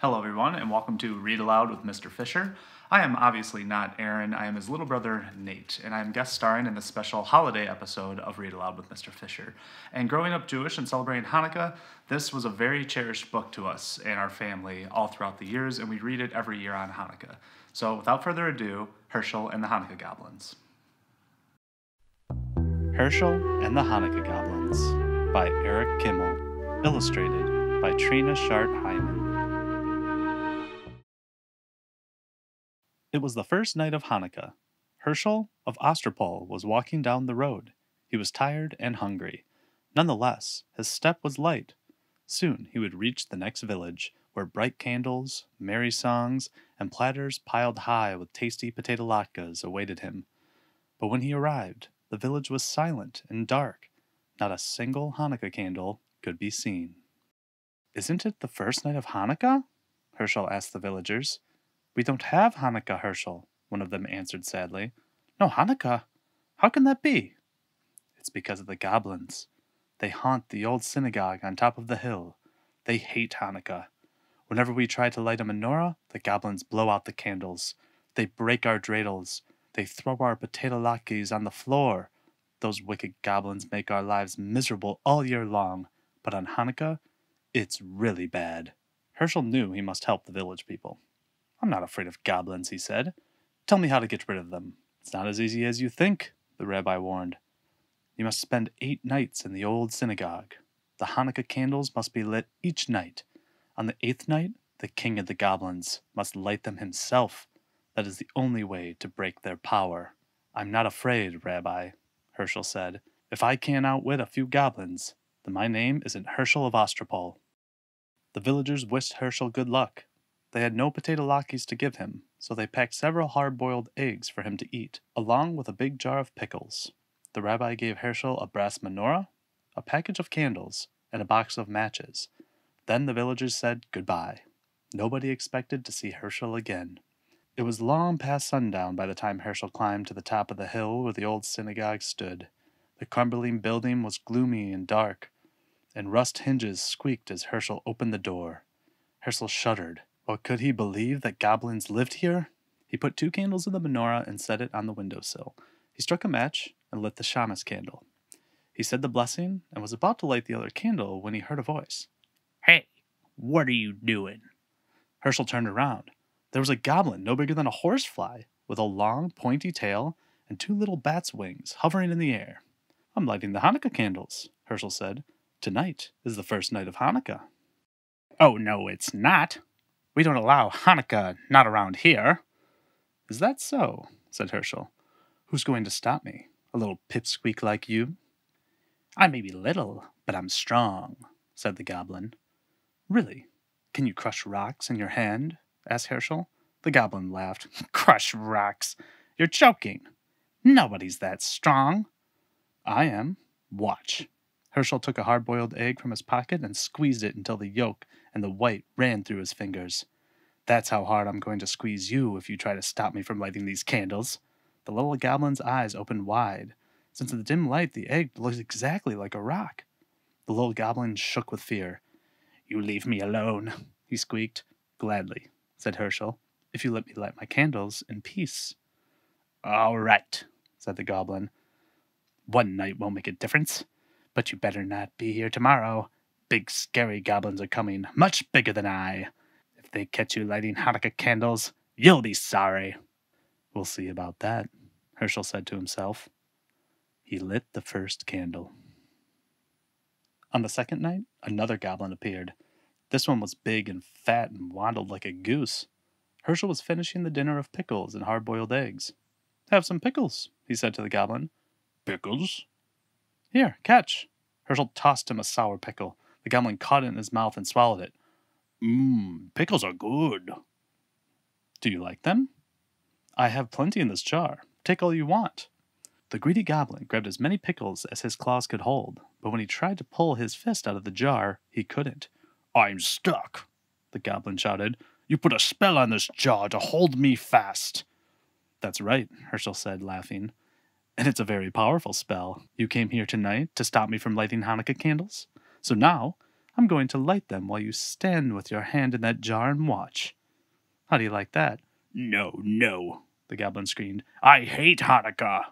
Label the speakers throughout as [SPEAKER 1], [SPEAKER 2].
[SPEAKER 1] Hello everyone, and welcome to Read Aloud with Mr. Fischer. I am obviously not Aaron, I am his little brother Nate, and I am guest starring in this special holiday episode of Read Aloud with Mr. Fischer. And growing up Jewish and celebrating Hanukkah, this was a very cherished book to us and our family all throughout the years, and we read it every year on Hanukkah. So without further ado, Hershel and the Hanukkah Goblins. Hershel and the Hanukkah Goblins by Eric Kimmel, illustrated by Trina, Schart, Hyman. It was the first night of Hanukkah. Hershel of Ostropol was walking down the road. He was tired and hungry. Nonetheless, his step was light. Soon he would reach the next village, where bright candles, merry songs, and platters piled high with tasty potato latkes awaited him. But when he arrived, the village was silent and dark. Not a single Hanukkah candle could be seen. "Isn't it the first night of Hanukkah?" Hershel asked the villagers. "We don't have Hanukkah, Hershel," one of them answered sadly. "No Hanukkah? How can that be?" "It's because of the goblins. They haunt the old synagogue on top of the hill. They hate Hanukkah. Whenever we try to light a menorah, the goblins blow out the candles. They break our dreidels. They throw our potato latkes on the floor. Those wicked goblins make our lives miserable all year long, but on Hanukkah, it's really bad." Hershel knew he must help the village people. "I'm not afraid of goblins," he said. "Tell me how to get rid of them." "It's not as easy as you think," the rabbi warned. "You must spend 8 nights in the old synagogue. The Hanukkah candles must be lit each night. On the 8th night, the king of the goblins must light them himself. That is the only way to break their power." "I'm not afraid, Rabbi," Hershel said. "If I can't outwit a few goblins, then my name isn't Hershel of Ostropol." The villagers wished Hershel good luck. They had no potato latkes to give him, so they packed several hard-boiled eggs for him to eat, along with a big jar of pickles. The rabbi gave Hershel a brass menorah, a package of candles, and a box of matches. Then the villagers said goodbye. Nobody expected to see Hershel again. It was long past sundown by the time Hershel climbed to the top of the hill where the old synagogue stood. The crumbling building was gloomy and dark, and rust hinges squeaked as Hershel opened the door. Hershel shuddered. Or could he believe that goblins lived here? He put 2 candles in the menorah and set it on the windowsill. He struck a match and lit the shamus candle. He said the blessing and was about to light the other candle when he heard a voice.
[SPEAKER 2] "Hey, what are you doing?"
[SPEAKER 1] Hershel turned around. There was a goblin no bigger than a horsefly, with a long, pointy tail and 2 little bat's wings hovering in the air. "I'm lighting the Hanukkah candles," Hershel said. "Tonight is the first night of Hanukkah."
[SPEAKER 2] "Oh, no, it's not. We don't allow Hanukkah, not around here."
[SPEAKER 1] "Is that so?" said Hershel. "Who's going to stop me? A little pipsqueak like you?"
[SPEAKER 2] "I may be little, but I'm strong," said the goblin.
[SPEAKER 1] "Really? Can you crush rocks in your hand?" asked Hershel. The goblin laughed.
[SPEAKER 2] "Crush rocks? You're joking. Nobody's that strong."
[SPEAKER 1] "I am.
[SPEAKER 2] Watch."
[SPEAKER 1] Hershel took a hard-boiled egg from his pocket and squeezed it until the yolk and the white ran through his fingers. "That's how hard I'm going to squeeze you if you try to stop me from lighting these candles." The little goblin's eyes opened wide. Since in the dim light, the egg looked exactly like a rock. The little goblin shook with fear.
[SPEAKER 2] "You leave me alone," he squeaked.
[SPEAKER 1] "Gladly," said Hershel, "if you let me light my candles in peace."
[SPEAKER 2] "All right,"
[SPEAKER 1] said the goblin.
[SPEAKER 2] "One night won't make a difference. But you better not be here tomorrow. Big scary goblins are coming, much bigger than I. If they catch you lighting Hanukkah candles, you'll be sorry."
[SPEAKER 1] "We'll see about that," Hershel said to himself. He lit the first candle. On the second night, another goblin appeared. This one was big and fat and waddled like a goose. Hershel was finishing the dinner of pickles and hard-boiled eggs. "Have some pickles," he said to the goblin.
[SPEAKER 2] "Pickles?"
[SPEAKER 1] "Here, catch." Hershel tossed him a sour pickle. The goblin caught it in his mouth and swallowed it.
[SPEAKER 2] Pickles are good."
[SPEAKER 1] "Do you like them?" "I have plenty in this jar. Take all you want." The greedy goblin grabbed as many pickles as his claws could hold, but when he tried to pull his fist out of the jar, he couldn't.
[SPEAKER 2] "I'm stuck," the goblin shouted. "You put a spell on this jar to hold me fast."
[SPEAKER 1] "That's right," Hershel said, laughing. "And it's a very powerful spell. You came here tonight to stop me from lighting Hanukkah candles. So now, I'm going to light them while you stand with your hand in that jar and watch. How do you like that?
[SPEAKER 2] No, no, the goblin screamed. I hate Hanukkah.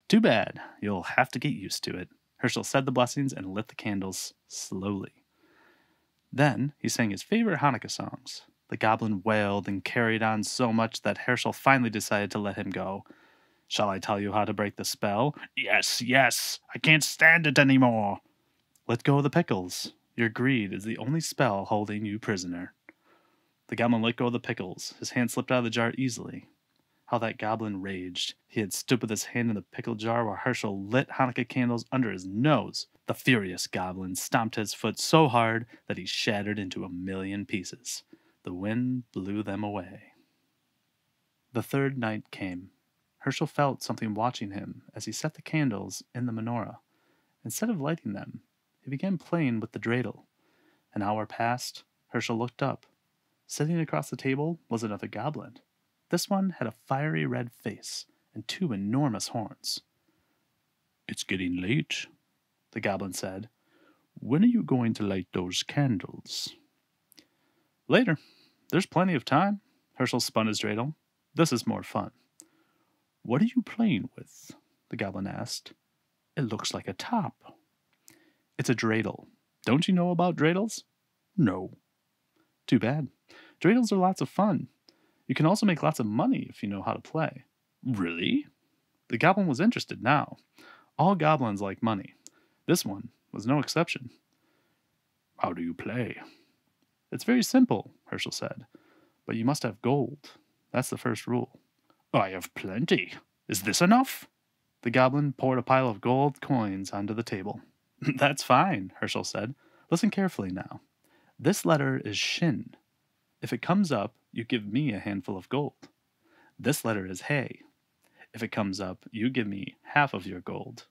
[SPEAKER 1] Too bad. You'll have to get used to it. Hershel said the blessings and lit the candles slowly. Then he sang his favorite Hanukkah songs. The goblin wailed and carried on so much that Hershel finally decided to let him go. Shall I tell you how to break the spell?
[SPEAKER 2] Yes, yes, I can't stand it anymore.
[SPEAKER 1] Let go of the pickles. Your greed is the only spell holding you prisoner. The goblin let go of the pickles. His hand slipped out of the jar easily. How that goblin raged. He had stood with his hand in the pickle jar while Hershel lit Hanukkah candles under his nose. The furious goblin stomped his foot so hard that he shattered into 1,000,000 pieces. The wind blew them away. The third night came. Hershel felt something watching him as he set the candles in the menorah. Instead of lighting them, he began playing with the dreidel. An hour passed. Hershel looked up. Sitting across the table was another goblin. This one had a fiery red face and 2 enormous horns.
[SPEAKER 2] It's getting late,
[SPEAKER 1] the goblin said.
[SPEAKER 2] When are you going to light those candles?
[SPEAKER 1] Later. There's plenty of time. Hershel spun his dreidel. This is more fun.
[SPEAKER 2] What are you playing with?
[SPEAKER 1] The goblin asked.
[SPEAKER 2] It looks like a top.
[SPEAKER 1] It's a dreidel. Don't you know about dreidels?
[SPEAKER 2] No.
[SPEAKER 1] Too bad. Dreidels are lots of fun. You can also make lots of money if you know how to play.
[SPEAKER 2] Really?
[SPEAKER 1] The goblin was interested now. All goblins like money. This one was no exception.
[SPEAKER 2] How do you play?
[SPEAKER 1] It's very simple, Hershel said. But you must have gold. That's the first rule.
[SPEAKER 2] I have plenty. Is this enough?
[SPEAKER 1] The goblin poured a pile of gold coins onto the table. That's fine, Hershel said. Listen carefully now. This letter is Shin. If it comes up, you give me a handful of gold. This letter is Hey. If it comes up, you give me half of your gold.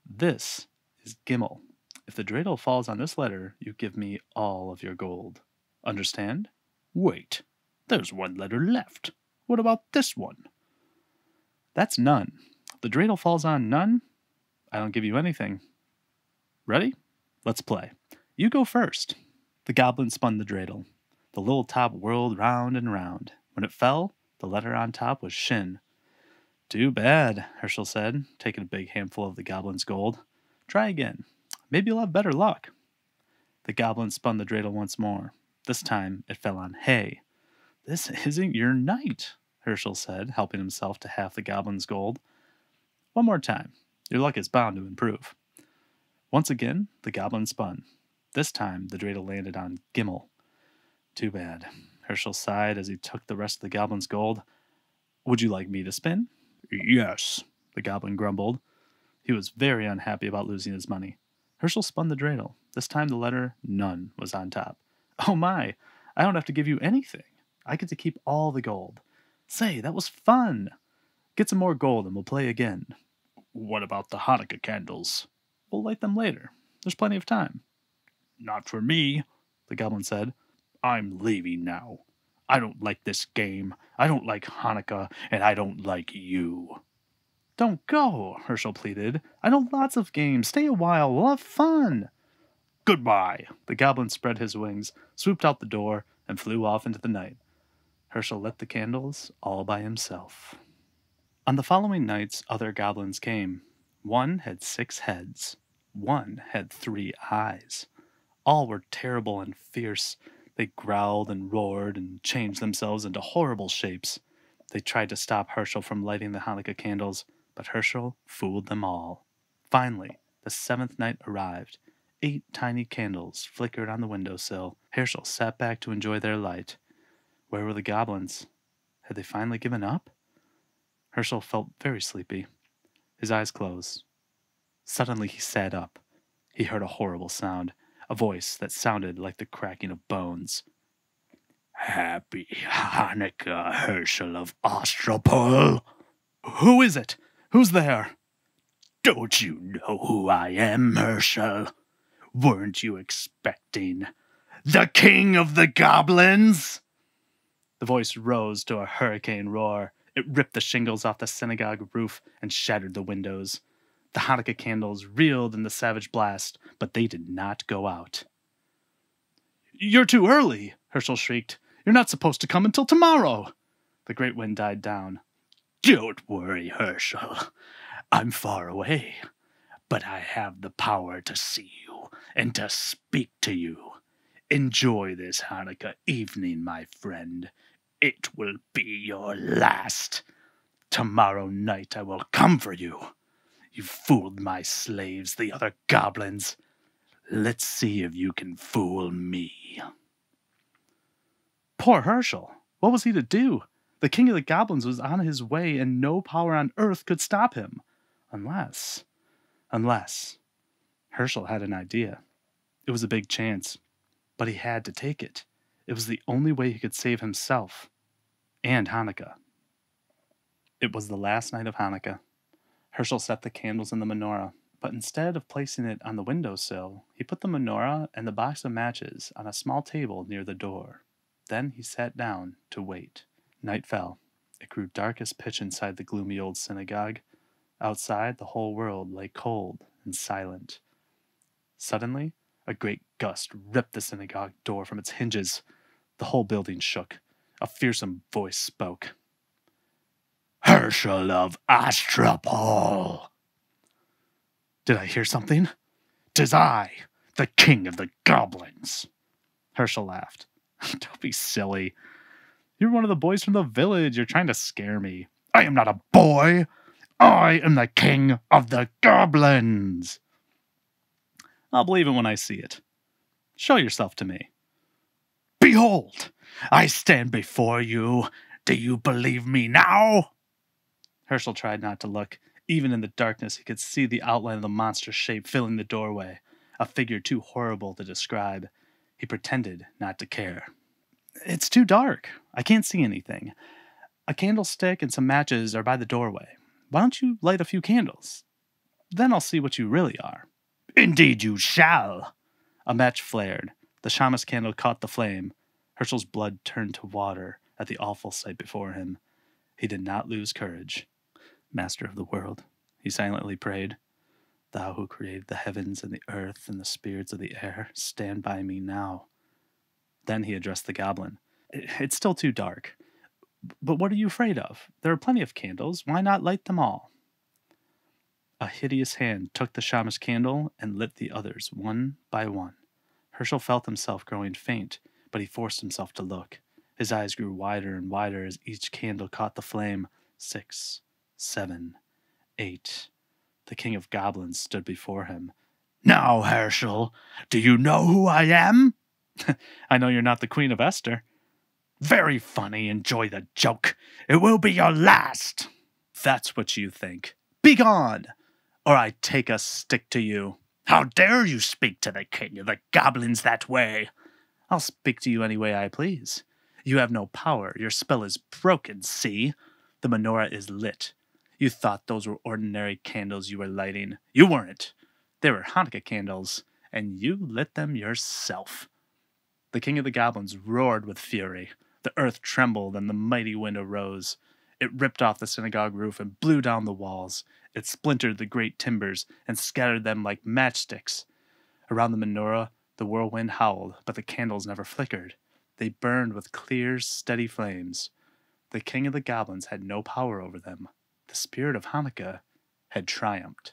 [SPEAKER 1] This is Gimmel. If the dreidel falls on this letter, you give me all of your gold. Understand?
[SPEAKER 2] Wait, there's one letter left. What about this one?
[SPEAKER 1] That's None. If the dreidel falls on None, I don't give you anything. Ready? Let's play. You go first. The goblin spun the dreidel. The little top whirled round and round. When it fell, the letter on top was Shin. Too bad, Hershel said, taking a big handful of the goblin's gold. Try again. Maybe you'll have better luck. The goblin spun the dreidel once more. This time it fell on Hay. This isn't your night, Hershel said, helping himself to half the goblin's gold. One more time. Your luck is bound to improve. Once again, the goblin spun. This time the dreidel landed on Gimmel. Too bad. Hershel sighed as he took the rest of the goblin's gold. Would you like me to spin?
[SPEAKER 2] Yes,
[SPEAKER 1] the goblin grumbled. He was very unhappy about losing his money. Hershel spun the dreidel. This time the letter None was on top. Oh my, I don't have to give you anything. I get to keep all the gold. Say, that was fun. Get some more gold and we'll play again.
[SPEAKER 2] What about the Hanukkah candles?
[SPEAKER 1] We'll light them later. There's plenty of time.
[SPEAKER 2] Not for me, the goblin said. I'm leaving now. I don't like this game. I don't like Hanukkah, and I don't like you.
[SPEAKER 1] Don't go, Hershel pleaded. I know lots of games. Stay a while. We'll have fun.
[SPEAKER 2] Goodbye.
[SPEAKER 1] The goblin spread his wings, swooped out the door, and flew off into the night. Hershel lit the candles all by himself. On the following nights, other goblins came. One had 6 heads. One had 3 eyes. All were terrible and fierce. They growled and roared and changed themselves into horrible shapes. They tried to stop Hershel from lighting the Hanukkah candles, but Hershel fooled them all. Finally, the 7th night arrived. 8 tiny candles flickered on the windowsill. Hershel sat back to enjoy their light. Where were the goblins? Had they finally given up? Hershel felt very sleepy. His eyes closed. Suddenly he sat up. He heard a horrible sound, a voice that sounded like the cracking of bones.
[SPEAKER 2] Happy Hanukkah, Hershel of Ostropol.
[SPEAKER 1] Who is it? Who's there?
[SPEAKER 2] Don't you know who I am, Hershel? Weren't you expecting the king of the goblins?
[SPEAKER 1] The voice rose to a hurricane roar. It ripped the shingles off the synagogue roof and shattered the windows. The Hanukkah candles reeled in the savage blast, but they did not go out.
[SPEAKER 2] You're too early, Hershel shrieked. You're not supposed to come until tomorrow. The great wind died down. Don't worry, Hershel. I'm far away, but I have the power to see you and to speak to you. Enjoy this Hanukkah evening, my friend. It will be your last. Tomorrow night I will come for you. You fooled my slaves, the other goblins. Let's see if you can fool me.
[SPEAKER 1] Poor Hershel. What was he to do? The king of the goblins was on his way, and no power on earth could stop him. Unless... Hershel had an idea. It was a big chance, but he had to take it. It was the only way he could save himself and Hanukkah. It was the last night of Hanukkah. Hershel set the candles in the menorah, but instead of placing it on the windowsill, he put the menorah and the box of matches on a small table near the door. Then he sat down to wait. Night fell. It grew dark as pitch inside the gloomy old synagogue. Outside, the whole world lay cold and silent. Suddenly, a great gust ripped the synagogue door from its hinges. The whole building shook. A fearsome voice spoke.
[SPEAKER 2] Hershel of Astropol.
[SPEAKER 1] Did I hear something?
[SPEAKER 2] 'Tis I, the king of the goblins.
[SPEAKER 1] Hershel laughed. Don't be silly. You're one of the boys from the village. You're trying to scare me.
[SPEAKER 2] I am not a boy. I am the king of the goblins.
[SPEAKER 1] I'll believe it when I see it. Show yourself to me.
[SPEAKER 2] Behold, I stand before you. Do you believe me now?
[SPEAKER 1] Hershel tried not to look. Even in the darkness, he could see the outline of the monster shape filling the doorway, a figure too horrible to describe. He pretended not to care. It's too dark. I can't see anything. A candlestick and some matches are by the doorway. Why don't you light a few candles? Then I'll see what you really are.
[SPEAKER 2] Indeed you shall.
[SPEAKER 1] A match flared. The shamus candle caught the flame. Hershel's blood turned to water at the awful sight before him. He did not lose courage. Master of the world, he silently prayed, thou who created the heavens and the earth and the spirits of the air, stand by me now. Then he addressed the goblin. It's still too dark. But what are you afraid of? There are plenty of candles. Why not light them all? A hideous hand took the shamus candle and lit the others one by one. Hershel felt himself growing faint, but he forced himself to look. His eyes grew wider and wider as each candle caught the flame. 6, 7, 8. The king of goblins stood before him.
[SPEAKER 2] Now, Hershel, do you know who I am?
[SPEAKER 1] I know you're not the Queen of Esther.
[SPEAKER 2] Very funny. Enjoy the joke. It will be your last.
[SPEAKER 1] That's what you think. Begone, or I take a stick to you.
[SPEAKER 2] How dare you speak to the king of the goblins that way?
[SPEAKER 1] I'll speak to you any way I please. You have no power. Your spell is broken, see? The menorah is lit. You thought those were ordinary candles you were lighting. You weren't. They were Hanukkah candles, and you lit them yourself. The king of the goblins roared with fury. The earth trembled and the mighty wind arose. It ripped off the synagogue roof and blew down the walls. It splintered the great timbers and scattered them like matchsticks. Around the menorah, the whirlwind howled, but the candles never flickered. They burned with clear, steady flames. The king of the goblins had no power over them. The spirit of Hanukkah had triumphed.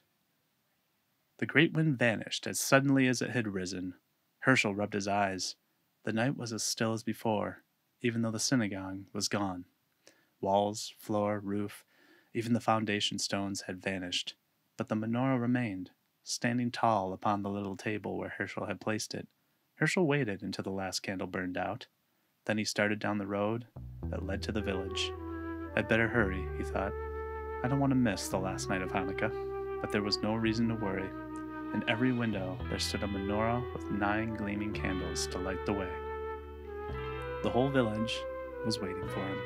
[SPEAKER 1] The great wind vanished as suddenly as it had risen. Hershel rubbed his eyes. The night was as still as before, even though the synagogue was gone. Walls, floor, roof, even the foundation stones had vanished, but the menorah remained, standing tall upon the little table where Hershel had placed it. Hershel waited until the last candle burned out. Then he started down the road that led to the village. I'd better hurry, he thought. I don't want to miss the last night of Hanukkah. But there was no reason to worry. In every window there stood a menorah with 9 gleaming candles to light the way. The whole village was waiting for him.